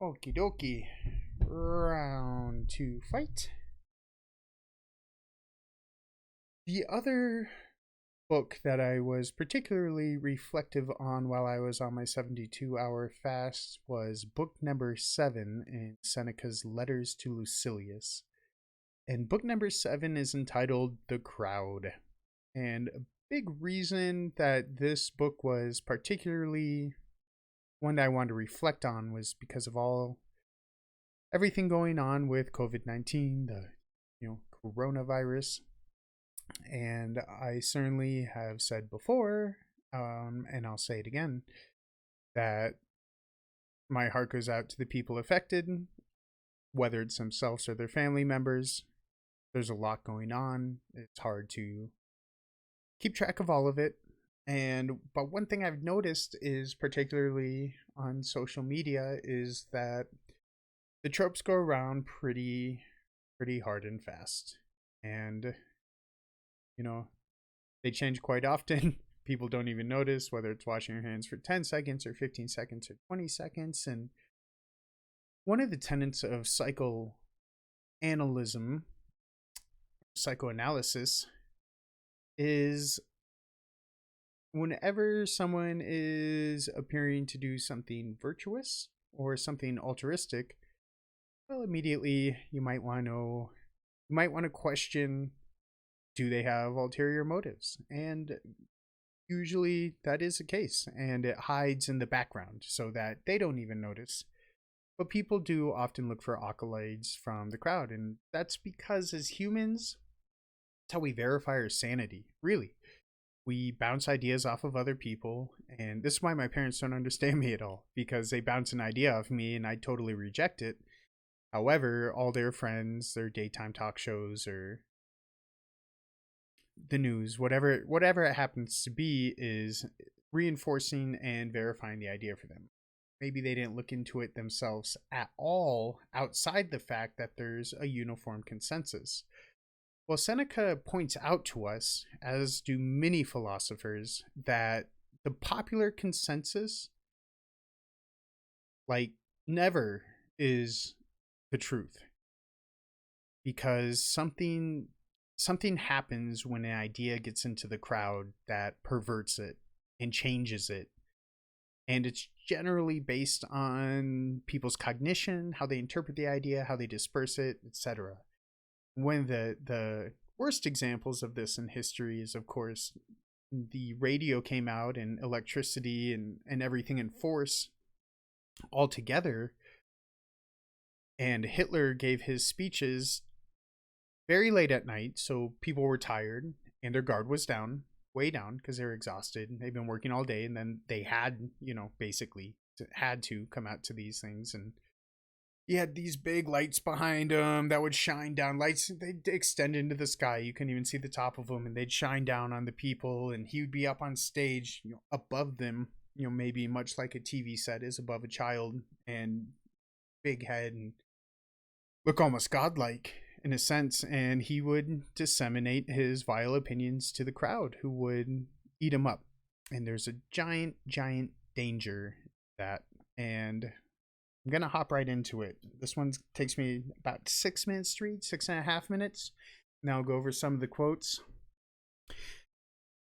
Okie dokie. Round two fight. The other book that I was particularly reflective on while I was on my 72-hour fast was book number 7 in Seneca's Letters to Lucilius. And book number 7 is entitled The Crowd. And a big reason that this book was particularly one that I wanted to reflect on was because of everything going on with COVID-19, the coronavirus. And I certainly have said before, and I'll say it again, that my heart goes out to the people affected, whether it's themselves or their family members. There's a lot going on. It's hard to keep track of all of it. But one thing I've noticed is, particularly on social media, is that the tropes go around pretty hard and fast. And they change quite often. People don't even notice, whether it's washing your hands for 10 seconds or 15 seconds or 20 seconds. And one of the tenets of psychoanalysis, is whenever someone is appearing to do something virtuous or something altruistic, well, immediately you might want to question, do they have ulterior motives? And usually that is the case, and it hides in the background so that they don't even notice. But people do often look for accolades from the crowd, and that's because as humans, that's how we verify our sanity, really. We bounce ideas off of other people, and this is why my parents don't understand me at all, because they bounce an idea off me and I totally reject it. However, all their friends, their daytime talk shows, or the news, whatever it happens to be, is reinforcing and verifying the idea for them. Maybe they didn't look into it themselves at all, outside the fact that there's a uniform consensus. Well, Seneca points out to us, as do many philosophers, that the popular consensus, never is the truth. Because something happens when an idea gets into the crowd that perverts it and changes it. And it's generally based on people's cognition, how they interpret the idea, how they disperse it, etc. One of the worst examples of this in history is, of course, the radio came out, and electricity and everything in force all together. And Hitler gave his speeches very late at night, so people were tired and their guard was down, way down, because they were exhausted. They've been working all day, and then they had, basically had to come out to these things. And he had these big lights behind him that would shine down. Lights, they'd extend into the sky. You couldn't even see the top of them, and they'd shine down on the people. And he would be up on stage, above them, maybe much like a TV set is above a child, and big head, and look almost godlike in a sense. And he would disseminate his vile opinions to the crowd, who would eat him up. And there's a giant danger that, and I'm gonna hop right into it. This one takes me about 6 minutes to read, 6.5 minutes. Now I'll go over some of the quotes.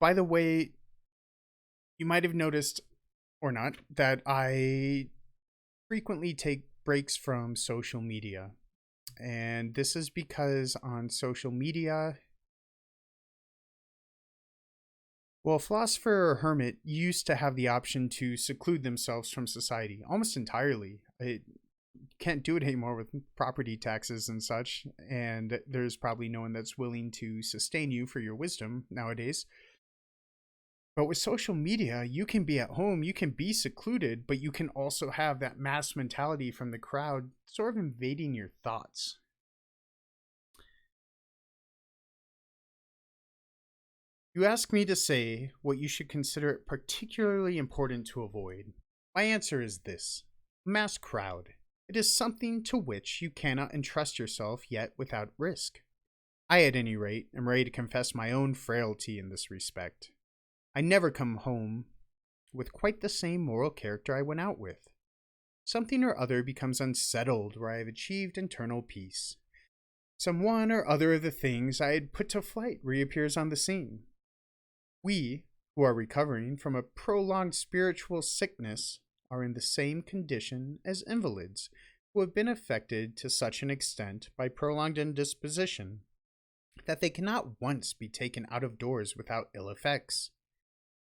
By the way, you might have noticed, or not, that I frequently take breaks from social media. And this is because on social media, well, a philosopher or hermit used to have the option to seclude themselves from society almost entirely. It can't do it anymore with property taxes and such, and there's probably no one that's willing to sustain you for your wisdom nowadays. But with social media, you can be at home, you can be secluded, but you can also have that mass mentality from the crowd sort of invading your thoughts. You ask me to say what you should consider particularly important to avoid. My answer is this: mass crowd. It is something to which you cannot entrust yourself yet without risk. I, at any rate, am ready to confess my own frailty in this respect. I never come home with quite the same moral character I went out with. something or other becomes unsettled where I have achieved internal peace. Some one or other of the things I had put to flight reappears on the scene. We, who are recovering from a prolonged spiritual sickness, are in the same condition as invalids who have been affected to such an extent by prolonged indisposition that they cannot once be taken out of doors without ill effects.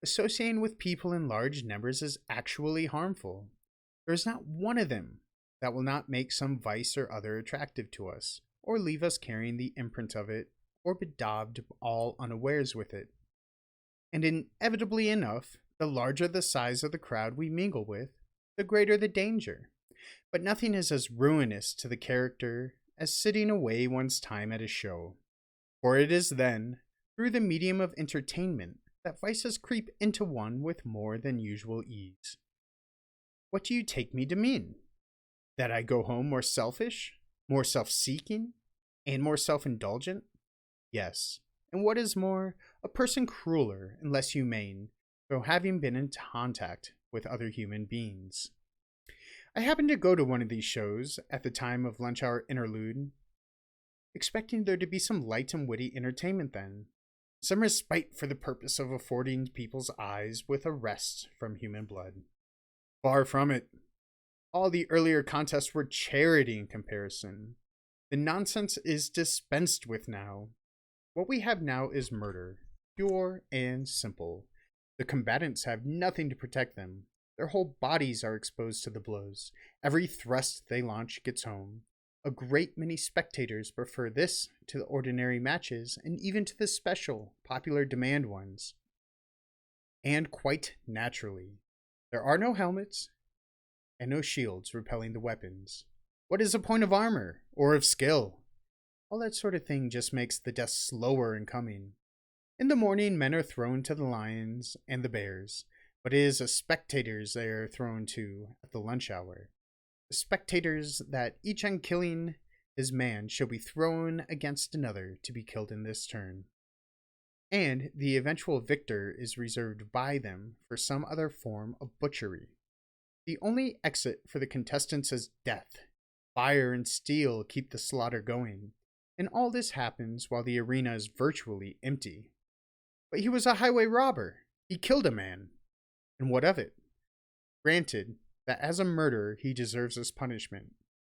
Associating with people in large numbers is actually harmful. There is not one of them that will not make some vice or other attractive to us, or leave us carrying the imprint of it, or bedaubed all unawares with it. And inevitably enough, the larger the size of the crowd we mingle with, the greater the danger. But nothing is as ruinous to the character as sitting away one's time at a show. For it is then, through the medium of entertainment, that vices creep into one with more than usual ease. What do you take me to mean? That I go home more selfish, more self-seeking, and more self-indulgent? Yes, and what is more, a person crueler and less humane, though having been in contact with other human beings. I happened to go to one of these shows at the time of lunch hour interlude, expecting there to be some light and witty entertainment then, some respite for the purpose of affording people's eyes with a rest from human blood. Far from it. All the earlier contests were charity in comparison. The nonsense is dispensed with now. What we have now is murder, pure and simple. The combatants have nothing to protect them. Their whole bodies are exposed to the blows. Every thrust they launch gets home. A great many spectators prefer this to the ordinary matches and even to the special, popular demand ones. And quite naturally, there are no helmets and no shields repelling the weapons. What is the point of armor or of skill? All that sort of thing just makes the death slower in coming. In the morning, men are thrown to the lions and the bears, but it is the spectators they are thrown to at the lunch hour. The spectators that each on killing his man shall be thrown against another to be killed in this turn. And the eventual victor is reserved by them for some other form of butchery. The only exit for the contestants is death. Fire and steel keep the slaughter going, and all this happens while the arena is virtually empty. But he was a highway robber. He killed a man. And what of it? Granted that as a murderer he deserves his punishment.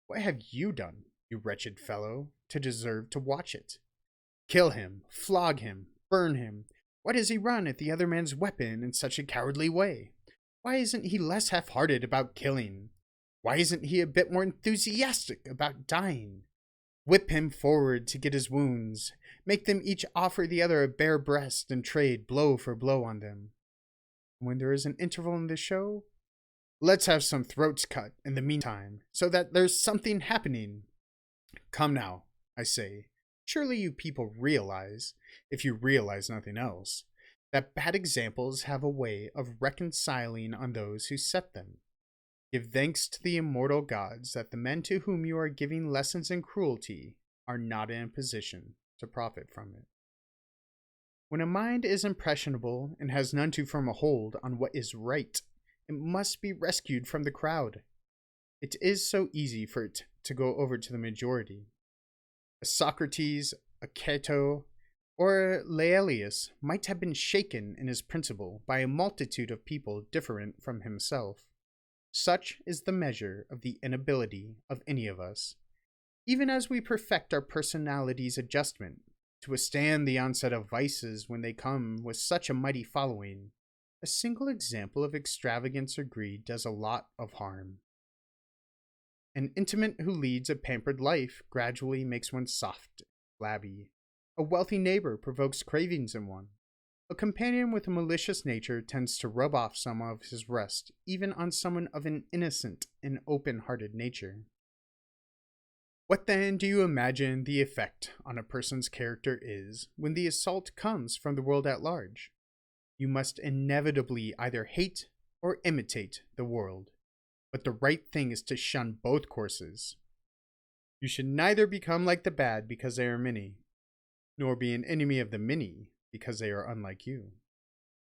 What have you done, you wretched fellow, to deserve to watch it? Kill him, flog him, burn him. Why does he run at the other man's weapon in such a cowardly way? Why isn't he less half-hearted about killing? Why isn't he a bit more enthusiastic about dying? Whip him forward to get his wounds. Make them each offer the other a bare breast and trade blow for blow on them. When there is an interval in the show, let's have some throats cut in the meantime, so that there's something happening. Come now, I say, surely you people realize, if you realize nothing else, that bad examples have a way of reconciling on those who set them. Give thanks to the immortal gods that the men to whom you are giving lessons in cruelty are not in a position to profit from it. When a mind is impressionable and has none to form a hold on what is right, it must be rescued from the crowd. It is so easy for it to go over to the majority. A Socrates, a Cato, or a Laelius might have been shaken in his principle by a multitude of people different from himself. Such is the measure of the inability of any of us, even as we perfect our personality's adjustment, to withstand the onset of vices when they come with such a mighty following. A single example of extravagance or greed does a lot of harm. An intimate who leads a pampered life gradually makes one soft, flabby. A wealthy neighbor provokes cravings in one. A companion with a malicious nature tends to rub off some of his rust, even on someone of an innocent and open-hearted nature. What then do you imagine the effect on a person's character is when the assault comes from the world at large? You must inevitably either hate or imitate the world, but the right thing is to shun both courses. You should neither become like the bad because they are many, nor be an enemy of the many because they are unlike you.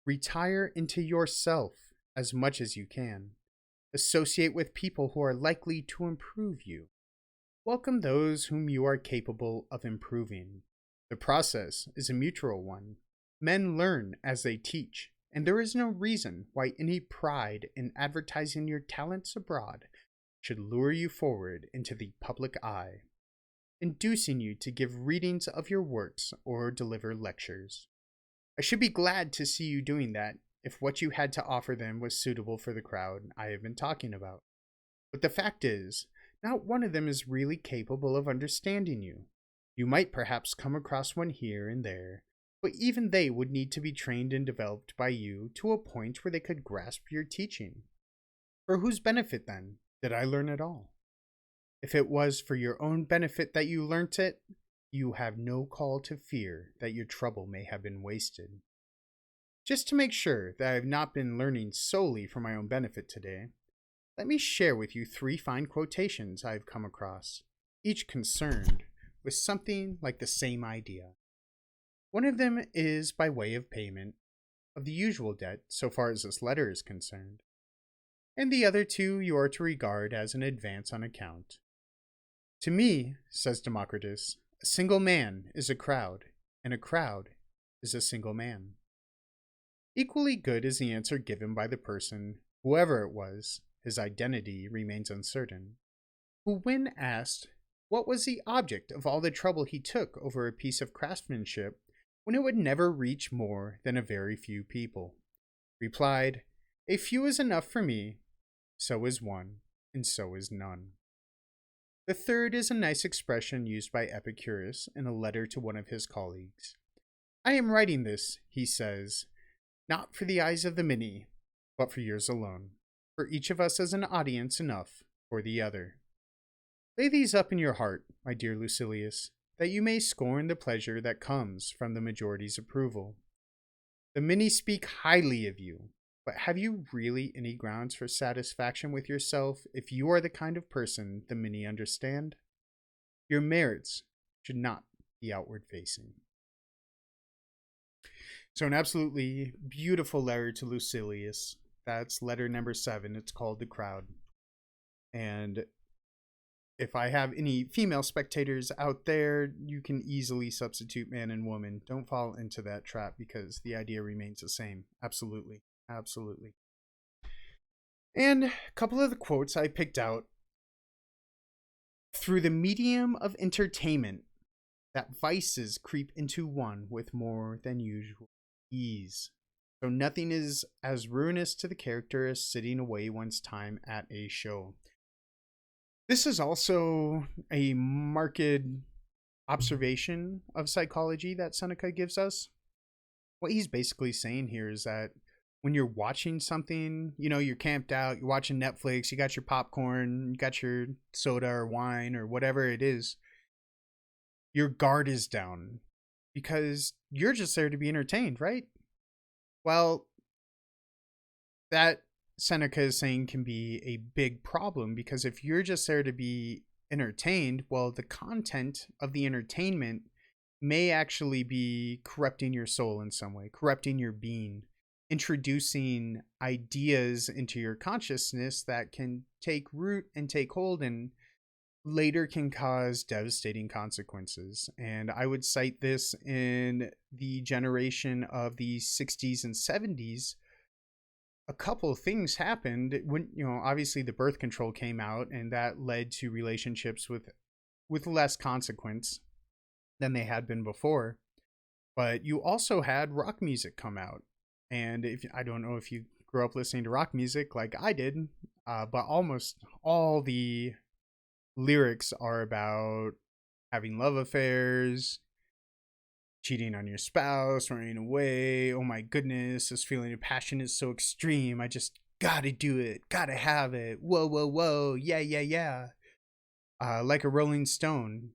Retire into yourself as much as you can. Associate with people who are likely to improve you. Welcome those whom you are capable of improving. The process is a mutual one. Men learn as they teach, and there is no reason why any pride in advertising your talents abroad should lure you forward into the public eye, inducing you to give readings of your works or deliver lectures. I should be glad to see you doing that if what you had to offer them was suitable for the crowd I have been talking about. But the fact is, not one of them is really capable of understanding you. You might perhaps come across one here and there, but even they would need to be trained and developed by you to a point where they could grasp your teaching. For whose benefit, then, did I learn it all? If it was for your own benefit that you learnt it, you have no call to fear that your trouble may have been wasted. Just to make sure that I have not been learning solely for my own benefit today, let me share with you 3 fine quotations I have come across, each concerned with something like the same idea. One of them is by way of payment of the usual debt so far as this letter is concerned, and the other 2 you are to regard as an advance on account. To me, says Democritus, a single man is a crowd, and a crowd is a single man. Equally good is the answer given by the person, whoever it was, his identity remains uncertain, who when asked what was the object of all the trouble he took over a piece of craftsmanship when it would never reach more than a very few people, replied, "A few is enough for me, so is one, and so is none." The third is a nice expression used by Epicurus in a letter to one of his colleagues. "I am writing this," he says, "not for the eyes of the many, but for yours alone, for each of us is an audience enough for the other." Lay these up in your heart, my dear Lucilius, that you may scorn the pleasure that comes from the majority's approval. The many speak highly of you, but have you really any grounds for satisfaction with yourself if you are the kind of person the many understand? Your merits should not be outward facing. So an absolutely beautiful letter to Lucilius. That's letter number 7. It's called The Crowd. And if I have any female spectators out there, you can easily substitute man and woman. Don't fall into that trap because the idea remains the same. Absolutely. Absolutely. And a couple of the quotes I picked out. Through the medium of entertainment, that vices creep into one with more than usual ease. So nothing is as ruinous to the character as sitting away one's time at a show. This is also a marked observation of psychology that Seneca gives us. What he's basically saying here is that when you're watching something, you're camped out, you're watching Netflix, you got your popcorn, you got your soda or wine or whatever it is, your guard is down because you're just there to be entertained, right? Well, that Seneca is saying can be a big problem because if you're just there to be entertained, well, the content of the entertainment may actually be corrupting your soul in some way, corrupting your being, introducing ideas into your consciousness that can take root and take hold and later can cause devastating consequences. And I would cite this in the generation of the 60s and 70s. A couple of things happened when, obviously the birth control came out and that led to relationships with less consequence than they had been before. But you also had rock music come out. And I don't know if you grew up listening to rock music like I did, but almost all the lyrics are about having love affairs, cheating on your spouse, running away. Oh my goodness, this feeling of passion is so extreme. I just gotta do it, gotta have it. Whoa, whoa, whoa. Yeah, yeah, yeah. Like a rolling stone,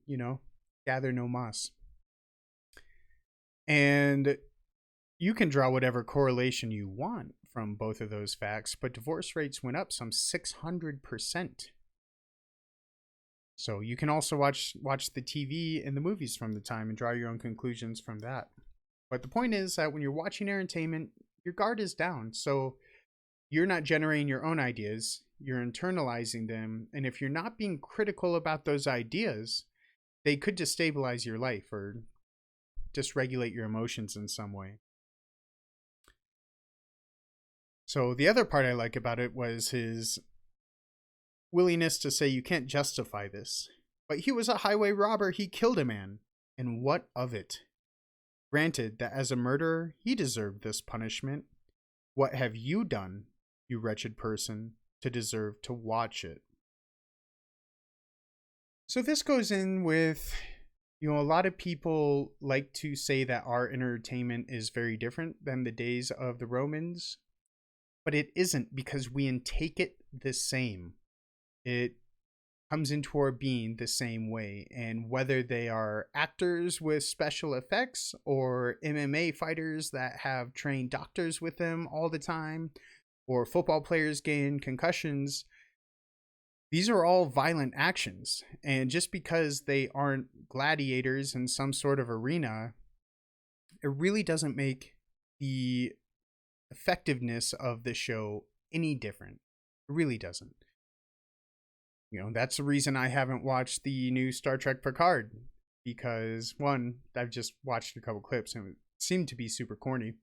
gather no moss. And you can draw whatever correlation you want from both of those facts, but divorce rates went up some 600%. So you can also watch the TV and the movies from the time and draw your own conclusions from that. But the point is that when you're watching entertainment, your guard is down. So you're not generating your own ideas. you're internalizing them. And if you're not being critical about those ideas, they could destabilize your life or dysregulate your emotions in some way. So the other part I like about it was his willingness to say you can't justify this. But he was a highway robber, he killed a man. And what of it? Granted that as a murderer, he deserved this punishment. What have you done, you wretched person, to deserve to watch it? So this goes in with, a lot of people like to say that our entertainment is very different than the days of the Romans, but it isn't, because we intake it the same. It comes into our being the same way, and whether they are actors with special effects or MMA fighters that have trained doctors with them all the time, or football players getting concussions, these are all violent actions. And just because they aren't gladiators in some sort of arena, it really doesn't make the effectiveness of the show any different. It really doesn't. That's the reason I haven't watched the new Star Trek Picard, because one, I've just watched a couple clips and it seemed to be super corny,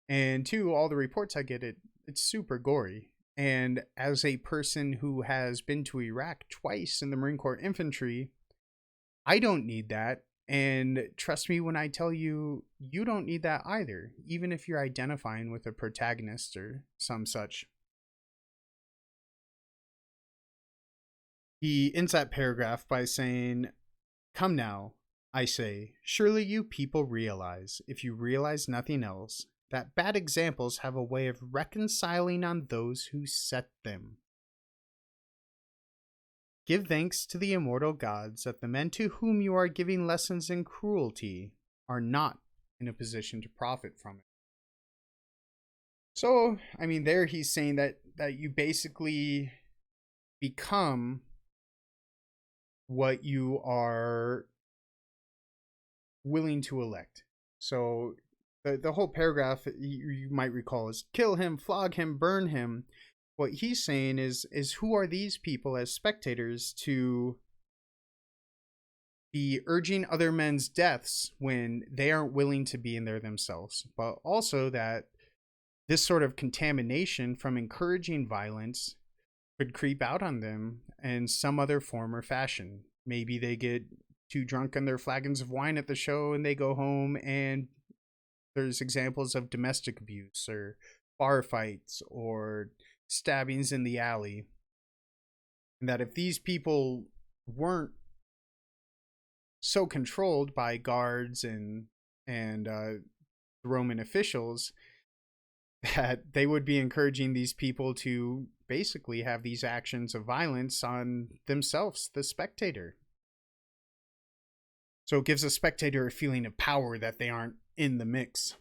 and two, all the reports I get, it's super gory. And as a person who has been to Iraq twice in the Marine Corps Infantry, I don't need that. And trust me when I tell you, you don't need that either, even if you're identifying with a protagonist or some such. He ends that paragraph by saying, "Come now, I say, surely you people realize, if you realize nothing else, that bad examples have a way of reconciling on those who set them. Give thanks to the immortal gods that the men to whom you are giving lessons in cruelty are not in a position to profit from it." So, there he's saying that you basically become what you are willing to elect. So the whole paragraph, you might recall, is kill him, flog him, burn him. What he's saying is who are these people as spectators to be urging other men's deaths when they aren't willing to be in there themselves? But also that this sort of contamination from encouraging violence could creep out on them in some other form or fashion. Maybe they get too drunk on their flagons of wine at the show and they go home and there's examples of domestic abuse or bar fights or stabbings in the alley. And that if these people weren't so controlled by guards and Roman officials, that they would be encouraging these people to basically have these actions of violence on themselves, the spectator. So it gives a spectator a feeling of power that they aren't in the mix.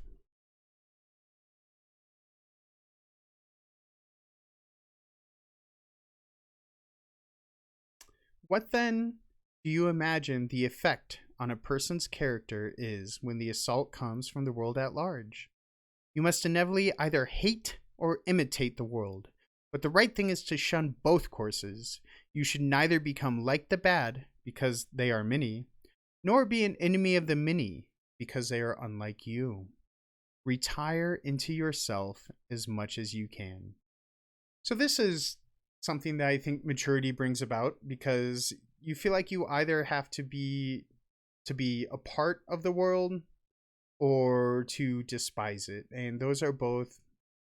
What then do you imagine the effect on a person's character is when the assault comes from the world at large? You must inevitably either hate or imitate the world, but the right thing is to shun both courses. You should neither become like the bad, because they are many, nor be an enemy of the many, because they are unlike you. Retire into yourself as much as you can. So this is something that I think maturity brings about, because you feel like you either have to be a part of the world or to despise it. And those are both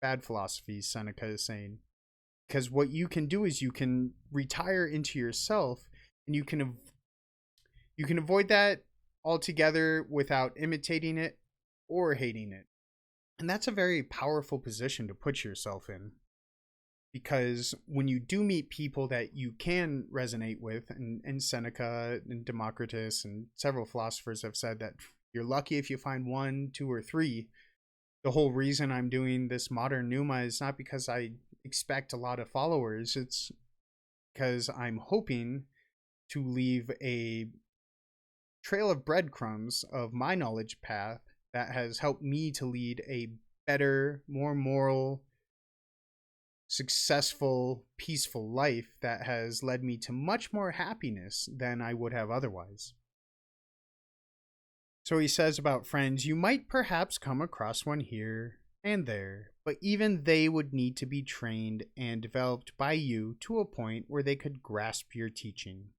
bad philosophies, Seneca is saying. Because what you can do is you can retire into yourself, and you can avoid that altogether without imitating it or hating it. And that's a very powerful position to put yourself in. Because when you do meet people that you can resonate with, and Seneca and Democritus and several philosophers have said that you're lucky if you find 1, 2, or 3. The whole reason I'm doing this modern Pneuma is not because I expect a lot of followers. It's because I'm hoping to leave a trail of breadcrumbs of my knowledge path that has helped me to lead a better, more moral, successful, peaceful life that has led me to much more happiness than I would have otherwise. So he says about friends, you might perhaps come across one here and there, but even they would need to be trained and developed by you to a point where they could grasp your teaching.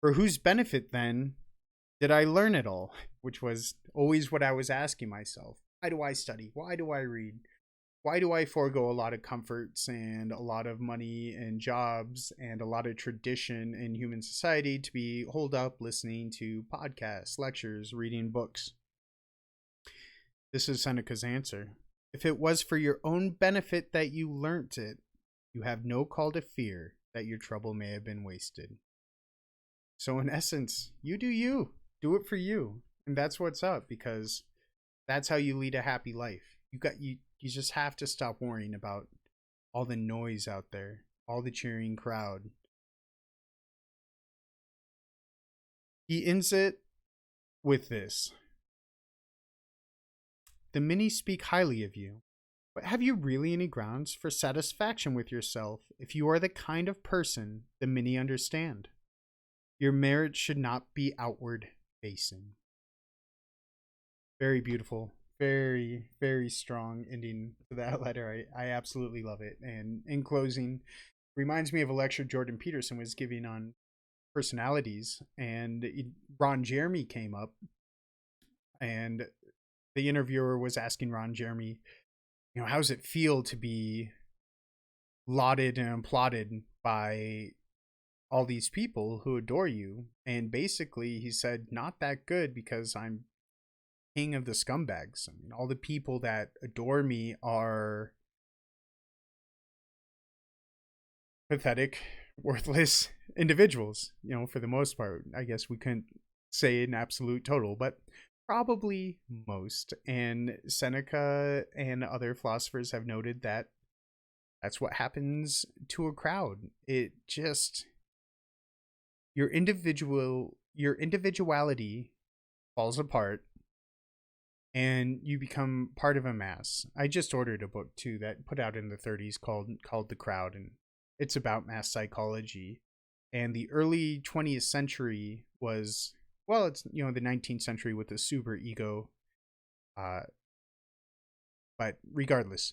For whose benefit, then, did I learn it all? Which was always what I was asking myself. Why do I study? Why do I read? Why do I forego a lot of comforts and a lot of money and jobs and a lot of tradition in human society to be holed up listening to podcasts, lectures, reading books? This is Seneca's answer. If it was for your own benefit that you learnt it, you have no call to fear that your trouble may have been wasted. So in essence, you do you. Do it for you. And that's what's up, because that's how you lead a happy life. You just have to stop worrying about all the noise out there, all the cheering crowd. He ends it with this. The many speak highly of you, but have you really any grounds for satisfaction with yourself if you are the kind of person the many understand? Your merit should not be outward facing. Very beautiful. Very, very strong ending to that letter. I absolutely love it. And in closing, reminds me of a lecture Jordan Peterson was giving on personalities, and Ron Jeremy came up, and the interviewer was asking Ron Jeremy, how does it feel to be lauded and applauded by all these people who adore you? And basically he said, not that good, because I'm king of the scumbags. I mean, all the people that adore me are pathetic, worthless individuals, for the most part. I guess we couldn't say an absolute total, but probably most. And Seneca and other philosophers have noted that that's what happens to a crowd. It just, your individuality falls apart, and you become part of a mass. I just ordered a book too that put out in the 30s called The Crowd, and it's about mass psychology. And the early 20th century was, well, it's the 19th century with the super ego. But regardless,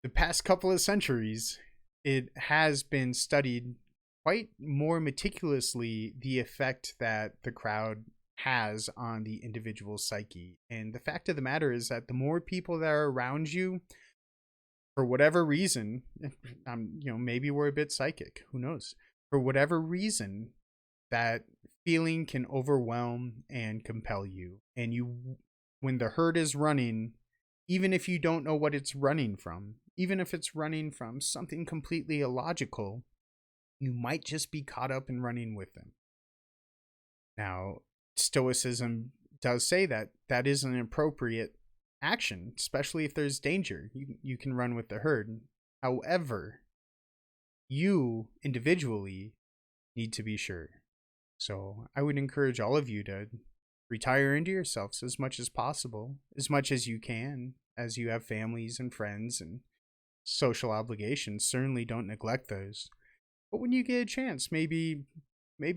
the past couple of centuries, it has been studied quite more meticulously, the effect that the crowd has on the individual psyche. And the fact of the matter is that the more people that are around you, for whatever reason, maybe we're a bit psychic, who knows, for whatever reason, that feeling can overwhelm and compel you. And when the herd is running, even if you don't know what it's running from, even if it's running from something completely illogical, you might just be caught up in running with them. Now, Stoicism does say that that is an appropriate action, especially if there's danger. You can run with the herd. However, you individually need to be sure. So I would encourage all of you to retire into yourselves as much as possible, as much as you can, as you have families and friends and social obligations. Certainly don't neglect those. But when you get a chance, maybe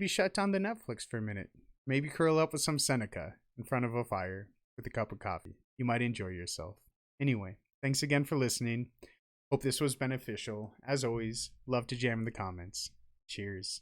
shut down the Netflix for a minute. Maybe curl up with some Seneca in front of a fire with a cup of coffee. You might enjoy yourself. Anyway, thanks again for listening. Hope this was beneficial. As always, love to jam in the comments. Cheers.